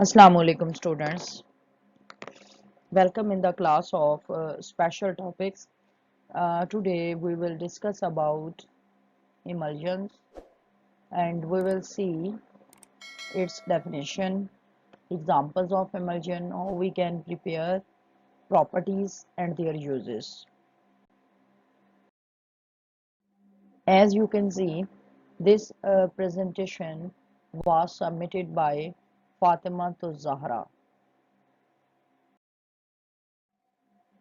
Assalamu alaikum students. Welcome in the class of special topics. Today we will discuss about emulsions and we will see its definition, examples of emulsion, how we can prepare, properties and their uses. As you can see, this presentation was submitted by Fatima Zahra.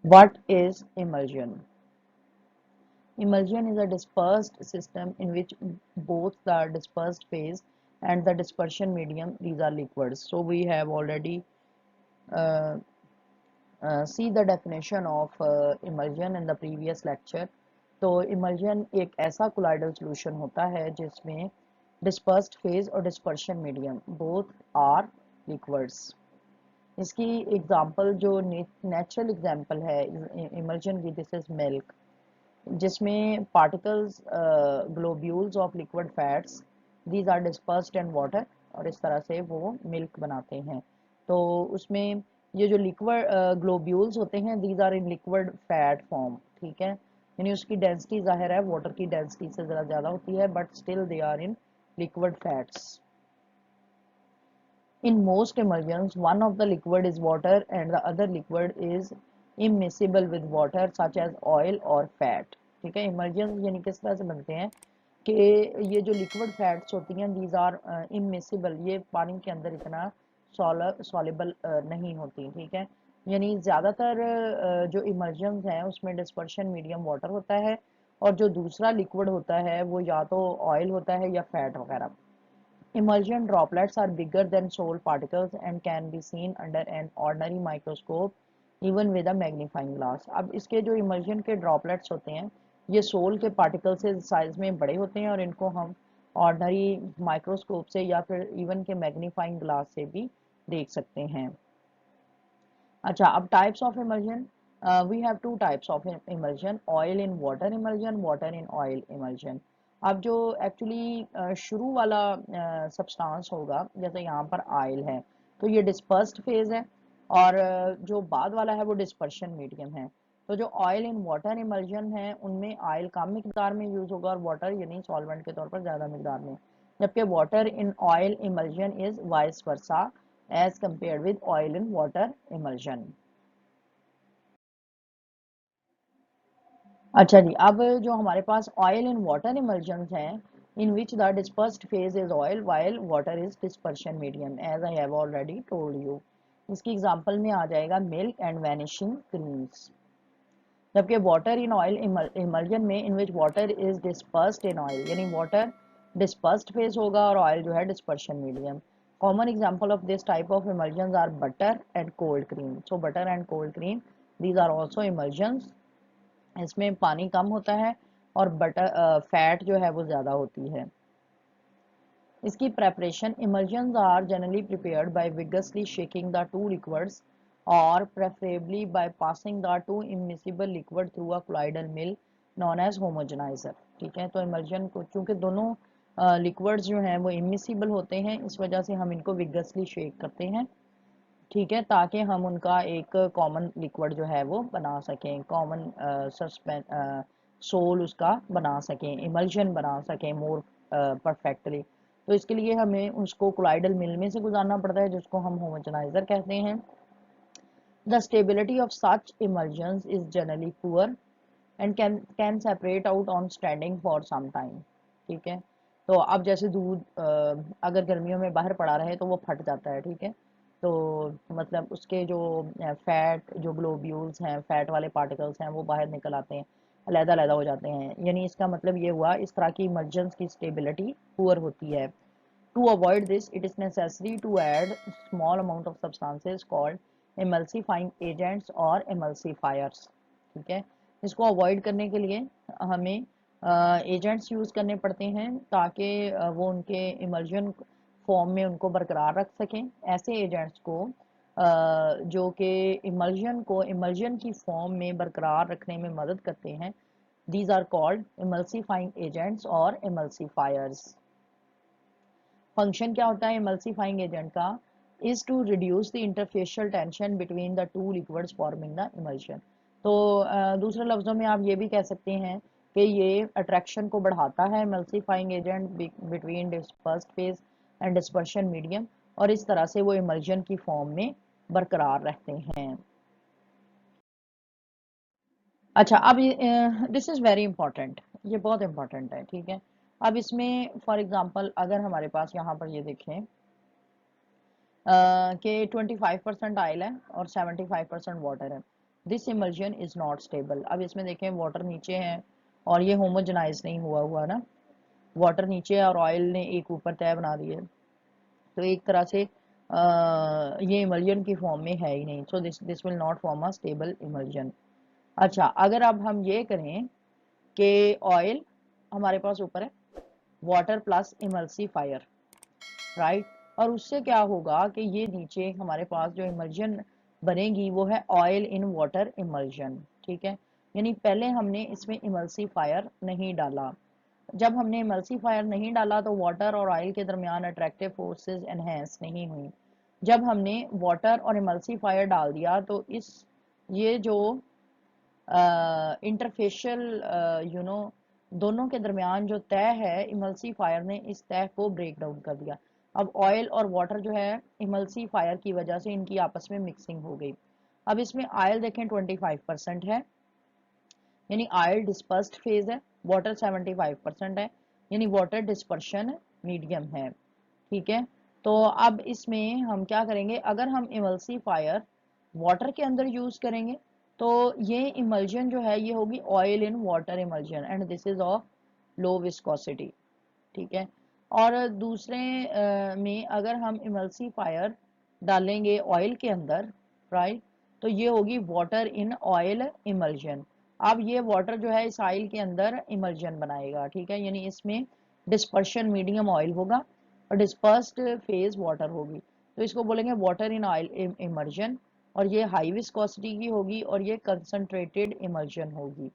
What is emulsion? Emulsion is a dispersed system in which both the dispersed phase and the dispersion medium, these are liquids. So we have already uh, see the definition of emulsion in the previous lecture. तो emulsion एक ऐसा colloidal solution होता है जिसमें dispersed phase और dispersion medium both are liquids. इसकी example जो natural example है emulsion की, दिस इज मिल्क, जिसमें particles globules of liquid fats these are dispersed in water और इस तरह से वो मिल्क बनाते हैं। तो उसमें ये जो लिक्विड ग्लोब्यूल्स होते हैं these are in liquid fat form, ठीक है, यानी उसकी डेंसिटी जाहिर है वाटर की डेंसिटी से ज़रा ज़्यादा होती है but still they are in liquid fats. In most emulsions, one of the liquid is water and the other liquid is immiscible with water such as oil or fat. ठीक है, emulsions यानी किस तरह से बनते हैं कि ये जो liquid fats होती हैं these are immiscible, ये पानी के अंदर इतना soluble नहीं होती, ठीक है, यानी ज़्यादातर जो emulsions हैं उसमें dispersion medium water होता है और जो दूसरा liquid होता है वो या तो oil होता है या fat वगैरह। Emulsion droplets are bigger than Sol particles and can be seen under an ordinary microscope even with a magnifying glass. अब इसके जो emulsion के droplets होते हैं ये सोल के पार्टिकल से साइज में बड़े होते हैं और इनको हम ऑर्डनरी माइक्रोस्कोप से या फिर इवन के मैग्नीफाइंग ग्लास से भी देख सकते हैं। अच्छा, अब types of emulsion, we have two types of emulsion, oil in water emulsion, water in oil emulsion। अब जो एक्चुअली शुरू वाला सब्सटेंस होगा, जैसे यहाँ पर ऑयल है तो ये डिस्पर्स्ड फेज है और जो बाद वाला है वो डिस्पर्शन मीडियम है। तो जो ऑयल इन वाटर emulsion है उनमें ऑयल कम मिकदार में यूज होगा और वाटर यानी सॉल्वेंट के तौर पर ज़्यादा मिकदार में, जबकि water in oil emulsion is vice versa as compared with oil in water emulsion। अच्छा जी, अब जो हमारे पास oil in water emulsions हैं in which the dispersed phase is oil while water is dispersion medium as I have already told you। इसकी example में आ जाएगा milk and vanishing creams, जबकि water in oil emulsion में in which water is dispersed in oil यानी water dispersed phase होगा और oil जो है dispersion medium। Common example of this type of emulsions are butter and cold cream। So butter and cold cream these are also emulsions। इसमें पानी कम होता है और बटर फैट जो है वो ज़्यादा होती है। इसकी preparation, emulsions are generally prepared by vigorously shaking the two liquids or preferably by passing the two immiscible liquid through a colloidal mill known as homogenizer। ठीक है, तो emulsion को चूंकि दोनों liquids जो हैं वो immiscible होते हैं इस वजह से हम इनको vigorously shake करते हैं, ठीक है, ताकि हम उनका एक कॉमन लिक्विड जो है वो बना सकें, कॉमन सोल उसका बना सकें, इमल्शन बना सकें मोर परफेक्टली। तो इसके लिए हमें उसको कोलाइडल मिल में से गुजारना पड़ता है जिसको हम होमोजेनाइजर कहते हैं। The stability of such emulsions is generally poor and can separate out on standing for some time. ठीक है, तो अब जैसे दूध अगर गर्मियों में बाहर पड़ा रहे तो वो फट जाता है, ठीक है, तो मतलब उसके जो फैट जो ग्लोब्यूल्स हैं, फैट वाले पार्टिकल्स हैं वो बाहर निकल आते हैं, अलग-अलग हो जाते हैं, यानी इसका मतलब ये हुआ इस तरह की इमल्शंस की स्टेबिलिटी पुअर होती है। To avoid this, it is necessary to add small amount of substances called emulsifying agents और emulsifiers। ठीक है, इसको अवॉइड करने के लिए हमें एजेंट्स यूज़ करने पड़ते हैं ताकि वो उनके इमल्शन फॉर्म में उनको बरकरार रख सकें। ऐसे एजेंट्स को जो कि इमल्शन की फॉर्म में बरकरार रखने में मदद करते हैं, these are called emulsifying agents और emulsifiers। फंक्शन क्या होता है इमल्सिफाइंग एजेंट का? is to reduce the interfacial tension between the two liquids forming the emulsion. तो दूसरे लफ्ज़ों में आप ये भी कह सकते हैं कि ये अट्रैक्शन को बढ़ाता है emulsifying agent between dispersed phase and dispersion medium, और इस तरह से वो इमल्जन की फॉर्म में बरकरार रहते हैं। अच्छा, अब दिस इज़ वेरी इंपॉर्टेंट, ये बहुत इंपॉर्टेंट है, ठीक है। अब इसमें फॉर एग्जांपल अगर हमारे पास यहाँ पर ये देखें कि 25% ऑयल है और 75% वाटर है, this emulsion is not stable. अब इसमें देखें वाटर नीचे है और ये होमोजेनाइज नहीं हुआ हुआ ना, वाटर नीचे है और ऑयल ने एक ऊपर तय बना दी है, तो एक तरह से ये इमल्जन की फॉर्म में है ही नहीं, so this this will not form a stable emulsion. अच्छा, अगर अब हम ये करें कि ऑयल हमारे पास ऊपर है, वाटर प्लस इमल्सिफायर, राइट, और उससे क्या होगा कि ये नीचे हमारे पास जो इमल्जन बनेगी वो है ऑयल इन वाटर इमल्जन, ठीक है। यानी पहले हमने इसमें इमल्सिफायर नहीं डाला, जब हमने इमल्सिफायर नहीं डाला तो वाटर और ऑयल के दरमियान अट्रैक्टिव फोर्सेस एनहेंस नहीं हुई। जब हमने वाटर और इमल्सिफायर डाल दिया तो इस ये जो इंटरफेशियल दोनों के दरमियान जो तय है, इमल्सिफायर ने इस तय को ब्रेक डाउन कर दिया। अब ऑयल और वाटर जो है इमल्सिफायर की वजह से इनकी आपस में मिक्सिंग हो गई। अब इसमें ऑयल देखें 25% है, यानी ऑयल डिस्पर्स्ड फेज है, वाटर 75% है, यानी वाटर डिस्पर्शन मीडियम है, ठीक है। तो अब इसमें हम क्या करेंगे, अगर हम इमल्सिफायर वाटर के अंदर यूज करेंगे तो ये इमल्जन जो है ये होगी oil in water emulsion and this is of low viscosity, ठीक है। और दूसरे में अगर हम इमल्सिफायर डालेंगे ऑयल के अंदर, राइट, तो ये होगी वाटर इन ऑयल इमल्जन। अब ये वाटर जो है इस ऑयल के अंदर इमल्जन बनाएगा, ठीक है, यानी इसमें डिस्पर्शन मीडियम ऑयल होगा और डिस्पर्स्ड फेज वाटर होगी, तो इसको बोलेंगे वाटर इन ऑयल इमर्जन, और ये हाई विस्कोसिटी की होगी और ये कंसंट्रेटेड इमल्जन होगी,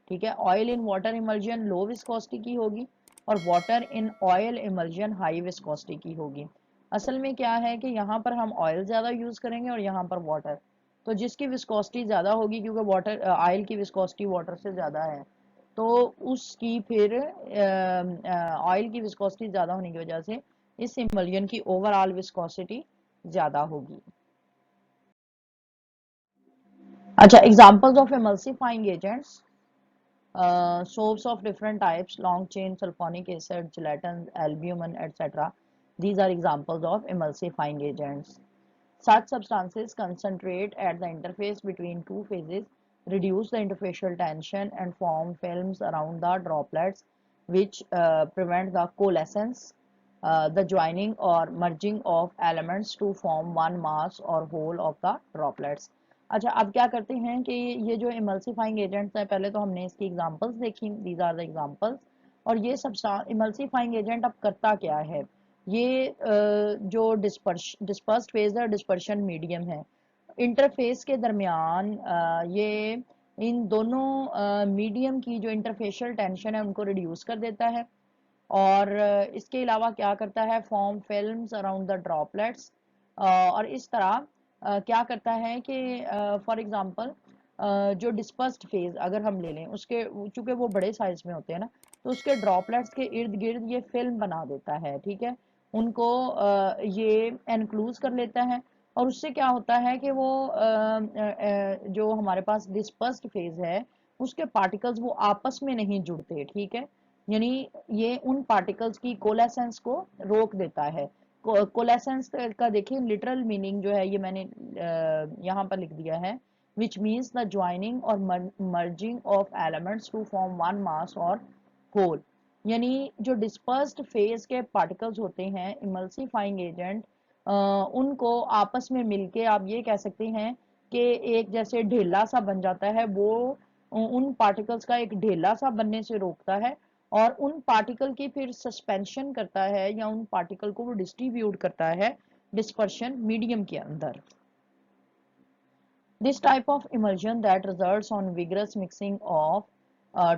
ठीक है। Oil in water emulsion low viscosity की होगी और water in oil emulsion high viscosity की होगी। असल में क्या है कि यहाँ पर हम ऑयल ज़्यादा यूज़ करेंगे और यहाँ पर वाटर, तो जिसकी विस्कोसिटी ज़्यादा होगी, क्योंकि वाटर ऑयल की विस्कोसिटी वाटर से ज़्यादा है, तो उसकी फिर ऑयल की विस्कोसिटी ज़्यादा होने की वजह से इस इमल्जन की ओवरऑल विस्कोसिटी ज़्यादा होगी। अच्छा, examples of emulsifying agents, soaps of different types, long chain sulfonic acid, gelatin, albumin, etc. These are examples of emulsifying agents. Such substances concentrate at the interface between two phases, reduce the interfacial tension, and form films around the droplets, which prevent the coalescence, the joining or merging of elements to form one mass or whole of the droplets. अच्छा, अब क्या करते हैं कि ये जो emulsifying agents हैं, पहले तो हमने इसकी एग्जांपल्स देखी, दीज आर द एग्जांपल्स। और ये सब इमल्सिफाइंग एजेंट अब करता क्या है, ये जो डिस्पर्स्ड फेज है, डिस्पर्शन मीडियम है, इंटरफेस के दरमियान ये इन दोनों मीडियम की जो इंटरफेशियल टेंशन है उनको रिड्यूस कर देता है, और इसके अलावा क्या करता है, form films around the droplets, और इस तरह क्या करता है कि फॉर एग्जांपल जो डिस्पर्स्ड फेज अगर हम ले लें, उसके चूंकि वो बड़े साइज में होते हैं ना, तो उसके ड्रॉपलेट्स के इर्द गिर्द ये फिल्म बना देता है, ठीक है, उनको ये एनक्लूज कर लेता है, और उससे क्या होता है कि वो जो हमारे पास डिस्पर्स्ड फेज है उसके पार्टिकल्स वो आपस में नहीं जुड़ते, ठीक है, यानी ये उन पार्टिकल्स की कोलेसेंस को रोक देता है। कोलेसेंस का देखिए लिटरल मीनिंग जो है ये मैंने यहाँ पर लिख दिया है, विच मीन्स द ज्वाइनिंग और merging of elements to form one mass और होल, यानी जो डिस्पर्स्ड फेज के पार्टिकल्स होते हैं इमल्सिफाइंग एजेंट उनको आपस में मिलके आप ये कह सकते हैं कि एक जैसे ढेला सा बन जाता है, वो उन पार्टिकल्स का एक ढेला सा बनने से रोकता है और उन पार्टिकल की फिर सस्पेंशन करता है या उन पार्टिकल को वो डिस्ट्रीब्यूट करता है डिस्पर्शन मीडियम के अंदर। This type of emulsion that results on vigorous mixing of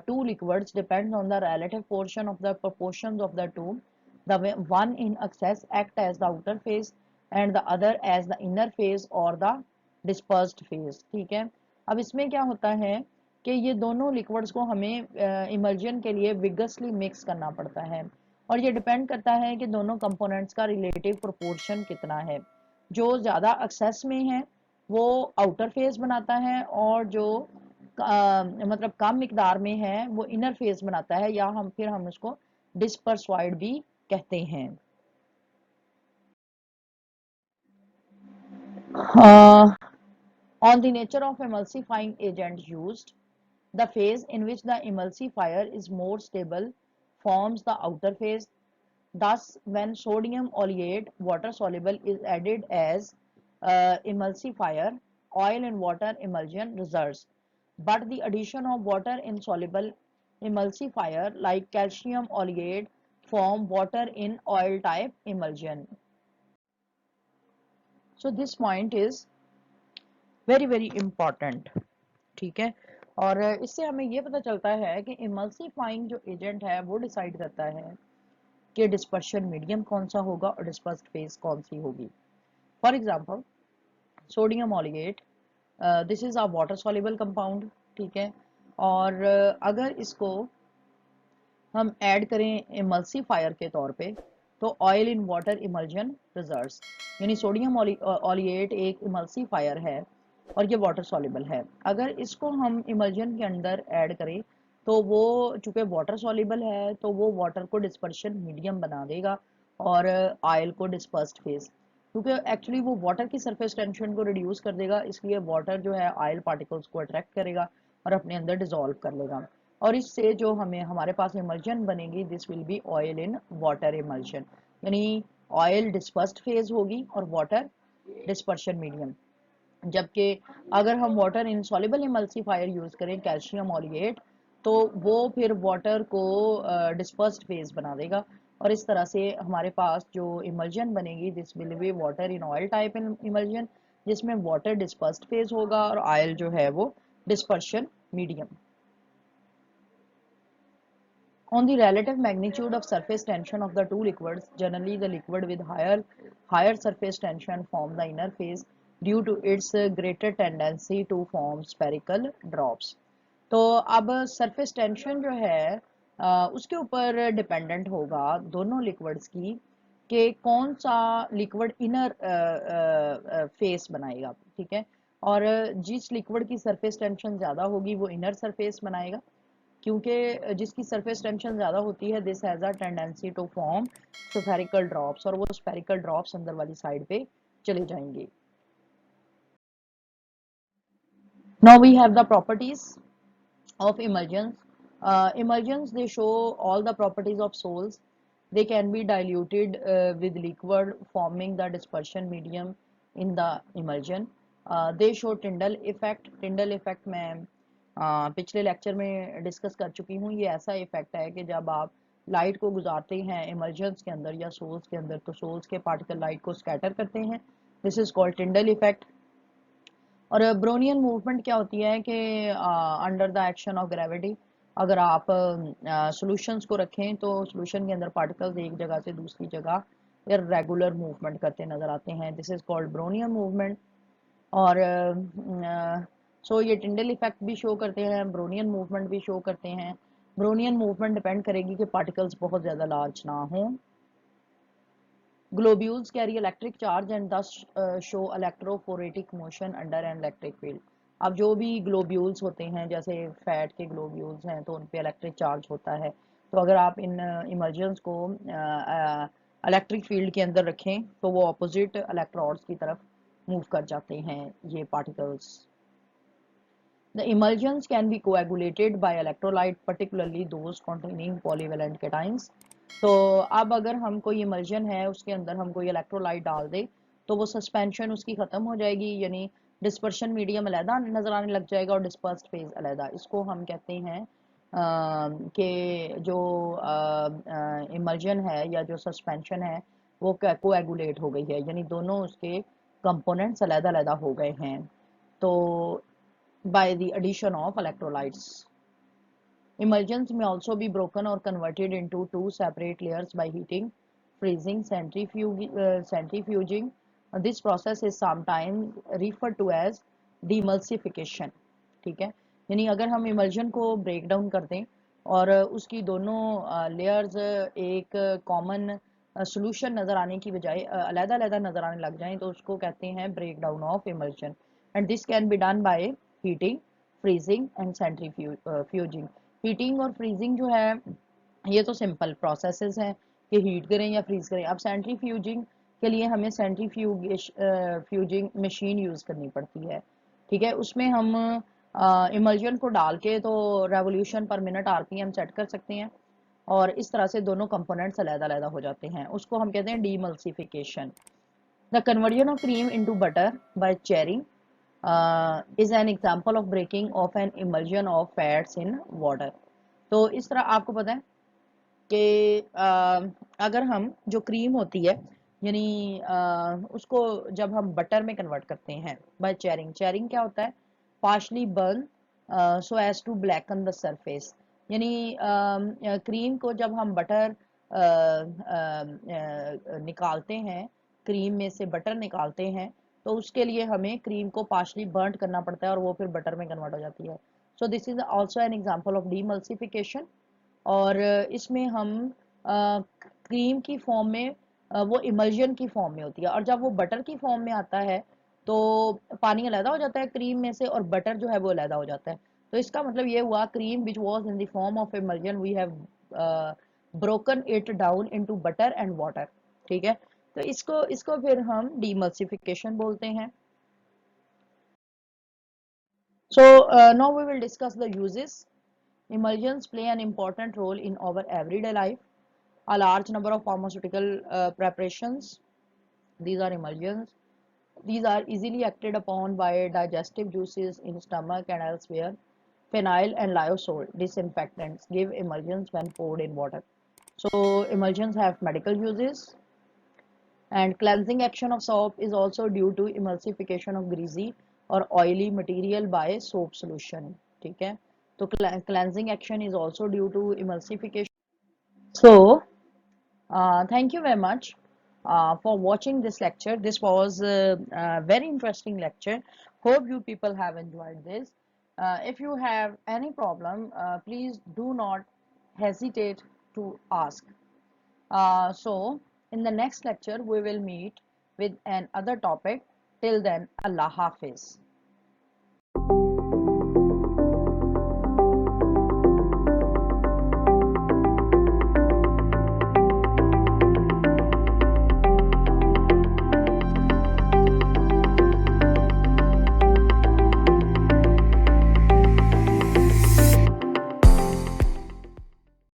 two liquids depends on the relative portion of the proportions of the two. The one in excess act as the outer phase and the other as the inner phase और the dispersed phase. ठीक है, अब इसमें क्या होता है कि ये दोनों लिक्विड्स को हमें इमल्जन के लिए विगसली मिक्स करना पड़ता है, और ये डिपेंड करता है कि दोनों कंपोनेंट्स का रिलेटिव प्रोपोर्शन कितना है। जो ज़्यादा एक्सेस में है वो आउटर फेज बनाता है, और जो मतलब कम मिकदार में है वो इनर फेज बनाता है, या हम उसको डिस्पर्सवाइड भी कहते हैं। On the nature of emulsifying agent used, the phase in which the emulsifier is more stable forms the outer phase. Thus, when sodium oleate water soluble is added as emulsifier, oil and water emulsion results. But the addition of water insoluble emulsifier like calcium oleate form water in oil type emulsion. So this point is very important। ठीक है, और इससे हमें ये पता चलता है कि इमल्सिफाइंग जो एजेंट है वो डिसाइड करता है कि डिस्पर्शन मीडियम कौन सा होगा और डिस्पर्स्ड फेज कौन सी होगी। For example sodium oleate, this is a water soluble compound. ठीक है, और अगर इसको हम ऐड करें इमल्सिफायर के तौर पे तो oil in water emulsion results, यानी सोडियम ऑलिएट एक इमल्सिफायर है और ये वाटर सॉल्युबल है। अगर इसको हम इमल्जन के अंदर ऐड करें तो वो चूंकि वाटर सॉल्युबल है तो वो वाटर को डिस्पर्शन मीडियम बना देगा और ऑयल को डिस्पर्स्ड फेज, क्योंकि एक्चुअली वो वाटर की सरफेस टेंशन को रिड्यूस कर देगा, इसलिए वाटर जो है ऑयल पार्टिकल्स को अट्रैक्ट करेगा और अपने अंदर डिसॉल्व कर लेगा, और इससे जो हमें हमारे पास इमल्जन बनेगी this will be oil in water emulsion, यानी ऑयल डिस्पर्स्ड फेज होगी और वाटर डिस्पर्शन मीडियम। जबकि अगर हम वाटर इनसॉल्युबल इमल्सिफायर यूज करें कैल्शियम ऑलिएट तो वो फिर वाटर को डिस्पर्स्ड फेज बना देगा, और इस तरह से हमारे पास जो इमल्जन बनेगी this will be water in oil type emulsion, जिसमें वाटर डिस्पर्स्ड फेज होगा और ऑयल जो है वो dispersion medium. On the relative magnitude of surface tension of the two liquids, generally the liquid with higher surface tension form the inner phase due to its greater tendency to form spherical drops. तो अब surface tension जो है उसके ऊपर dependent होगा दोनों liquids की कि कौन सा लिक्विड इनर फेस बनाएगा। ठीक है, और जिस लिक्विड की सरफेस टेंशन ज़्यादा होगी वो इनर सरफेस बनाएगा, क्योंकि जिसकी सरफेस टेंशन ज़्यादा होती है this has a tendency to form spherical drops, और वो स्फेरिकल ड्रॉप्स अंदर वाली साइड पे चले जाएंगे। Now we have the properties of emulsions. Emulsions, they show all the properties of sols. They can be diluted with liquid forming the dispersion medium in the emulsion. They show Tyndall effect. Tyndall effect मैं पिछले lecture में discuss कर चुकी हूँ। ये ऐसा effect है कि जब आप लाइट को गुजारते हैं इमल्जन्स के अंदर या सोल्स के अंदर तो सोल्स के पार्टिकल लाइट को स्कैटर करते हैं, this is called Tyndall effect. और ब्रोनियन मूवमेंट क्या होती है कि under the action of gravity अगर आप सॉल्यूशंस को रखें तो सॉल्यूशन के अंदर पार्टिकल्स एक जगह से दूसरी जगह इर्रेगुलर मूवमेंट करते नजर आते हैं, this is called Brownian movement. और सो ये टिंडल इफेक्ट भी शो करते हैं, ब्रोनियन मूवमेंट भी शो करते हैं। ब्रोनियन मूवमेंट डिपेंड करेगी कि पार्टिकल्स बहुत ज़्यादा लार्ज ना हों। Globules carry electric charge and thus show electrophoretic motion under an electric field. अब जो भी ग्लोब्यूल्स होते हैं जैसे फैट के ग्लोब्यूल्स हैं तो उन पे इलेक्ट्रिक चार्ज होता है, तो अगर आप इन इमल्जन्स को इलेक्ट्रिक फील्ड के अंदर रखें तो वो ऑपोजिट इलेक्ट्रोड्स की तरफ मूव कर जाते हैं ये particles. The emulsions can be coagulated by electrolyte, particularly those containing polyvalent cations. तो अब अगर हम कोई इमल्जन है उसके अंदर हम कोई इलेक्ट्रोलाइट डाल दे तो वो सस्पेंशन उसकी ख़त्म हो जाएगी, यानी डिस्पर्शन मीडियम अलहदा नज़र आने लग जाएगा और डिस्पर्स्ड फेज अलहदा। इसको हम कहते हैं कि जो इमल्जन है या जो सस्पेंशन है वो कोएगुलेट हो गई है, यानी दोनों उसके कंपोनेंट्स अलहदा अलहदा हो गए हैं तो by the addition of electrolytes. Emulsions may also be broken or converted into two separate layers by heating, freezing, centrifuging. This process is sometimes refer to as demulsification. ठीक है, यानी अगर हम इमल्जन को ब्रेक डाउन कर दें और उसकी दोनों लेयर्स एक कॉमन सोल्यूशन नज़र आने की बजाय अलग-अलग नज़र आने लग जाएं तो उसको कहते हैं break down of emulsion. And this can be done by heating, freezing and centrifuging. Heating और फ्रीजिंग जो है ये तो सिंपल प्रोसेसेस हैं कि हीट करें या फ्रीज करें। अब सेंट्रीफ्यूजिंग के लिए हमें सेंट्रीफ्यूजिंग मशीन यूज़ करनी पड़ती है। ठीक है, उसमें हम इमल्जन को डाल के तो रेवोल्यूशन पर मिनट आरपीएम सेट कर सकते हैं और इस तरह से दोनों कंपोनेंट्स अलग-अलग हो जाते हैं। उसको हम कहते हैं demulsification. The conversion of cream into butter by churning is an example of breaking of an emulsion of fats in water। तो इस तरह आपको पता है कि अगर हम जो क्रीम होती है यानी उसको जब हम बटर में कन्वर्ट करते हैं बाय चेयरिंग। चेयरिंग क्या होता है? Partially burn so as to blacken the surface. यानी क्रीम को जब हम बटर निकालते हैं, क्रीम में से बटर निकालते हैं तो उसके लिए हमें क्रीम को पार्शली बर्न करना पड़ता है और वो फिर बटर में कन्वर्ट हो जाती है। So this is also an example of demulsification. और इसमें हम क्रीम की फॉर्म में वो इमल्जन की फॉर्म में होती है और जब वो बटर की फॉर्म में आता है तो पानी अलग हो जाता है क्रीम में से और बटर जो है वो अलग हो जाता है। तो इसका मतलब ये हुआ cream which was in the form of emulsion we have broken it down into butter and water. ठीक है, तो इसको इसको फिर हम डीमल्सिफिकेशन बोलते हैं। So now we will discuss the uses. Emulsions play an important role in our everyday life. A large number of pharmaceutical preparations, these are emulsions. These are easily acted upon by digestive juices in stomach and elsewhere. Phenyl and lyosol disinfectants give emulsions when poured in water. So emulsions have medical uses, and cleansing action of soap is also due to emulsification of greasy or oily material by soap solution। ठीक है, तो cleansing action is also due to emulsification। So thank you very much for watching this lecture. This was a very interesting lecture. Hope you people have enjoyed this. If you have any problem, please do not hesitate to ask. So in the next lecture, we will meet with another topic. Till then, Allah Hafiz.